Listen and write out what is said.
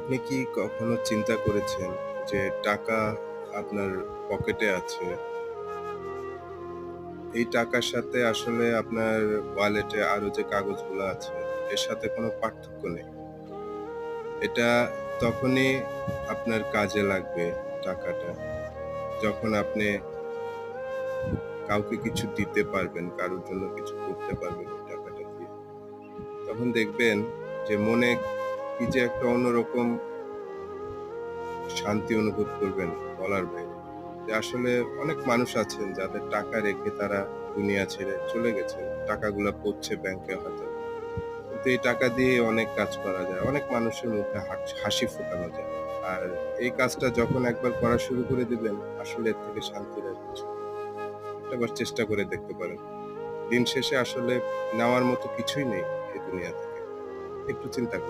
আপনি কি কখনো চিন্তা করেছেন যে টাকা আপনার পকেটে আছে, এই টাকার সাথে আসলে আপনার ওয়ালেটে আরো যে কাগজগুলো আছে, এর সাথে কোনো পার্থক্য নেই। এটা তখনই আপনার কাজে লাগবে টাকাটা, যখন আপনি কাউকে কিছু দিতে পারবেন, কারোর জন্য কিছু করতে পারবেন ওই টাকাটা দিয়ে। তখন দেখবেন যে মনে কি যে একটা অন্যরকম শান্তি অনুভব করবেন বলার বাইরে। যে আসলে অনেক মানুষ আছেন যাদের টাকা রেখে তারা দুনিয়া ছেড়ে চলে গেছেন। টাকাগুলা পড়ছে ব্যাংকে হয়তো। কিন্তু এই টাকা দিয়ে অনেক কাজ করা যায়। অনেক মানুষের মুখে হাসি ফোটানো যায়। আর এই কাজটা যখন একবার করা শুরু করে দিবেন, আসলে এর থেকে শান্তির আর কিছু নেই। একটাবার চেষ্টা করে দেখতে পারেন। দিন শেষে আসলে নেওয়ার মতো কিছুই নেই এই দুনিয়া থেকে। একটু চিন্তা করুন।